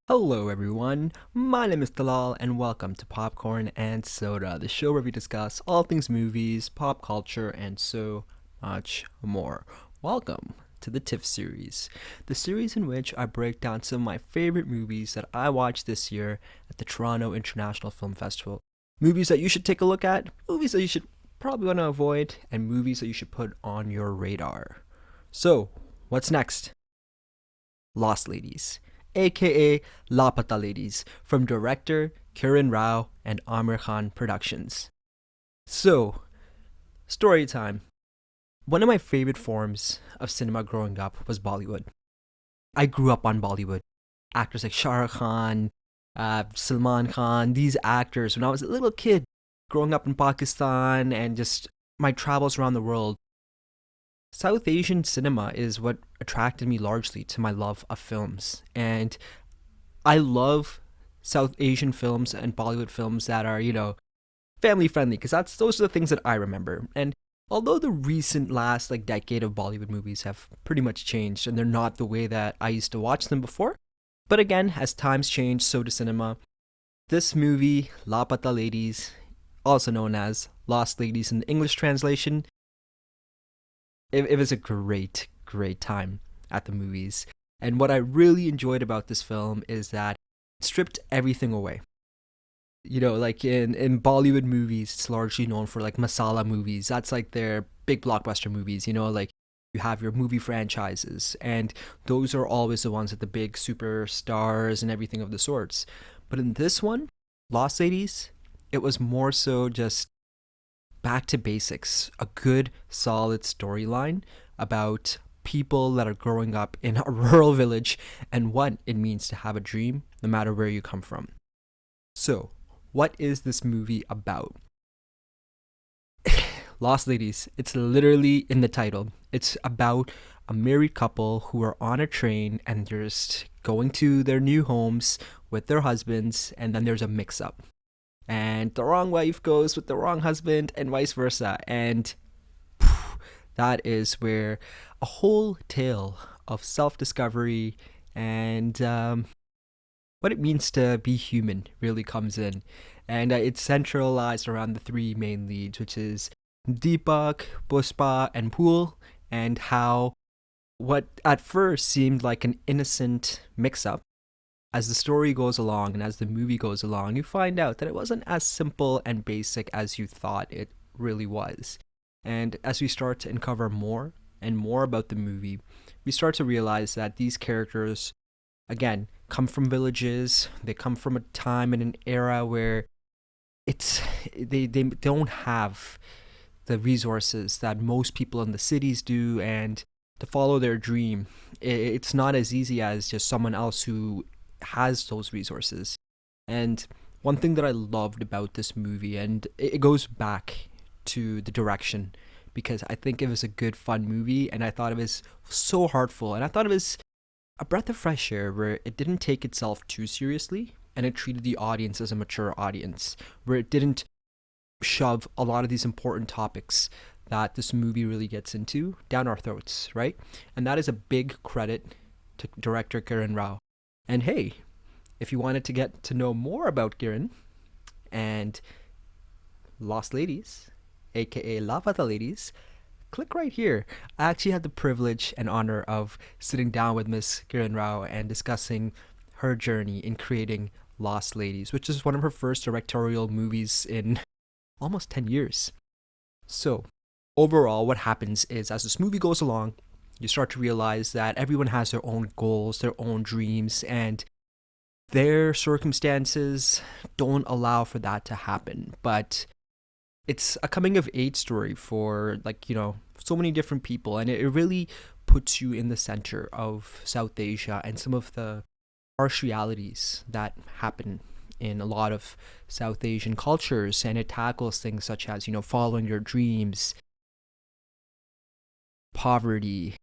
Hello, everyone. My name is Talal, and welcome to Popcorn and Soda, the show where we discuss all things movies, pop culture, and so much more. Welcome to the TIFF series, the series in which I break down some of my favorite movies that I watched this year at the Toronto International Film Festival. Movies that you should take a look at, movies that you should probably want to avoid, and movies that you should put on your radar. So, what's next? Lost Ladies, aka Lapata Ladies, from director Kiran Rao and Amir Khan Productions. So, story time. One of my favorite forms of cinema growing up was Bollywood. I grew up on Bollywood. Actors like Shah Rukh Khan, Salman Khan, these actors, when I was a little kid, growing up in Pakistan and just my travels around the world, South Asian cinema is what attracted me largely to my love of films. And I love South Asian films and Bollywood films that are, family friendly because that's those are the things that I remember. And although the recent last decade of Bollywood movies have pretty much changed and they're not the way that I used to watch them before, but again, as times change, so does cinema. This movie, Lapata Ladies, also known as Lost Ladies in the English translation, it was a great time at the movies. And what I really enjoyed about this film is that it stripped everything away. Like in Bollywood movies, it's largely known for like masala movies. That's like their big blockbuster movies, like you have your movie franchises, and those are always the ones with the big superstars and everything of the sorts. But in this one, Lost Ladies, it was more so just back to basics, a good, solid storyline about people that are growing up in a rural village and what it means to have a dream no matter where you come from. So, what is this movie about? Lost Ladies, it's literally in the title. It's about a married couple who are on a train and they're just going to their new homes with their husbands, and then there's a mix up and the wrong wife goes with the wrong husband and vice versa, and that is where a whole tale of self-discovery and what it means to be human really comes in. And it's centralized around the three main leads, which is Deepak, Puspa, and Pool, and how what at first seemed like an innocent mix-up, as the story goes along and as the movie goes along, you find out that it wasn't as simple and basic as you thought it really was. And as we start to uncover more and more about the movie, we start to realize that these characters, again, come from villages. They come from a time and an era where they don't have the resources that most people in the cities do, and to follow their dream, it's not as easy as just someone else who has those resources. And one thing that I loved about this movie, and it goes back to the direction, because I think it was a good, fun movie, and I thought it was so heartful, and I thought it was a breath of fresh air where it didn't take itself too seriously, and it treated the audience as a mature audience, where it didn't shove a lot of these important topics that this movie really gets into down our throats, right? And that is a big credit to director Kiran Rao. And hey, if you wanted to get to know more about Kiran and Lost Ladies, aka Lavata Ladies, click right here. I actually had the privilege and honor of sitting down with Miss Kiran Rao and discussing her journey in creating Lost Ladies, which is one of her first directorial movies in almost 10 years. So, overall, what happens is as this movie goes along, you start to realize that everyone has their own goals, their own dreams, and their circumstances don't allow for that to happen. But it's a coming of age story for, so many different people, and it really puts you in the center of South Asia and some of the harsh realities that happen in a lot of South Asian cultures, and it tackles things such as, following your dreams, poverty,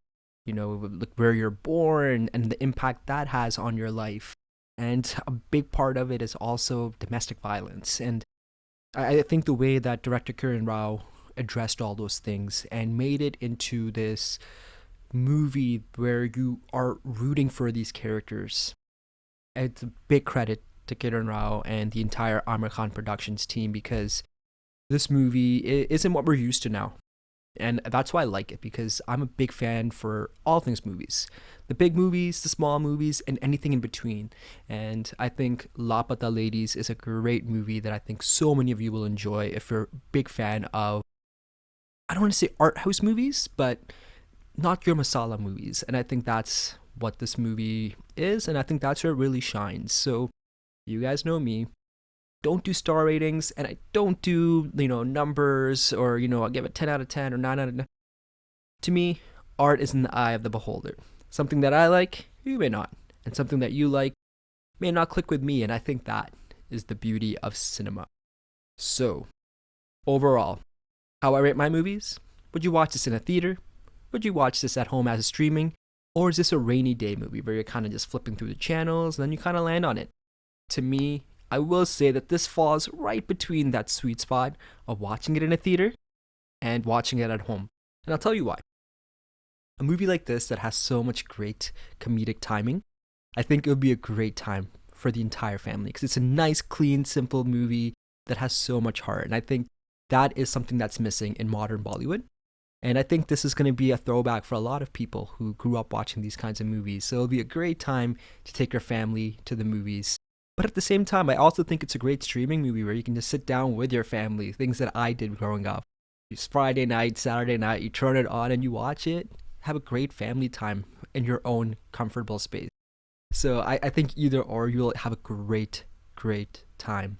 like where you're born and the impact that has on your life. And a big part of it is also domestic violence. And I think the way that director Kiran Rao addressed all those things and made it into this movie where you are rooting for these characters It's a big credit to Kiran Rao and the entire Amir Khan Productions team because this movie isn't what we're used to now. And that's why I like it because I'm a big fan for all things movies, the big movies, the small movies, and anything in between. And I think Lapata Ladies is a great movie that I think so many of you will enjoy if you're a big fan of, I don't want to say art house movies, but not your masala movies. And I think that's what this movie is, and I think that's where it really shines. So you guys know me, don't do star ratings, and I don't do, numbers, or, I'll give it 10 out of 10 or 9 out of 10. To me, art is in the eye of the beholder. Something that I like, you may not. And something that you like may not click with me, and I think that is the beauty of cinema. So, overall, how I rate my movies? Would you watch this in a theater? Would you watch this at home as a streaming? Or is this a rainy day movie where you're kind of just flipping through the channels and then you kind of land on it? To me, I will say that this falls right between that sweet spot of watching it in a theater and watching it at home. And I'll tell you why. A movie like this that has so much great comedic timing, I think it would be a great time for the entire family because it's a nice, clean, simple movie that has so much heart. And I think that is something that's missing in modern Bollywood. And I think this is going to be a throwback for a lot of people who grew up watching these kinds of movies. So it'll be a great time to take your family to the movies. But at the same time, I also think it's a great streaming movie where you can just sit down with your family, things that I did growing up. It's Friday night, Saturday night, you turn it on and you watch it. Have a great family time in your own comfortable space. So I think either or you'll have a great, great time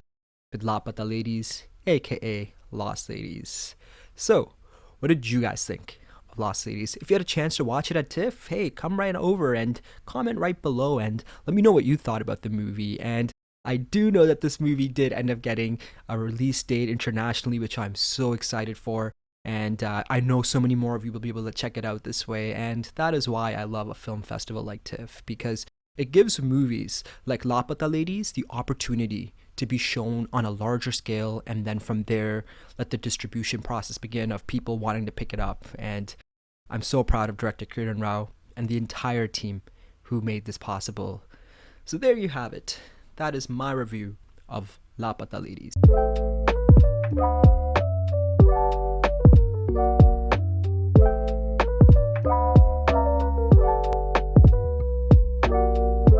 with Lapata Ladies, aka Lost Ladies. So, what did you guys think of Lost Ladies? If you had a chance to watch it at TIFF, hey, come right over and comment right below and let me know what you thought about the movie. And I do know that this movie did end up getting a release date internationally, which I'm so excited for. And I know so many more of you will be able to check it out this way. And that is why I love a film festival like TIFF, because it gives movies like Lapata Ladies the opportunity to be shown on a larger scale, and then from there let the distribution process begin of people wanting to pick it up. And I'm so proud of director Kiran Rao and the entire team who made this possible. So there you have it. That is my review of Lapata Ladies.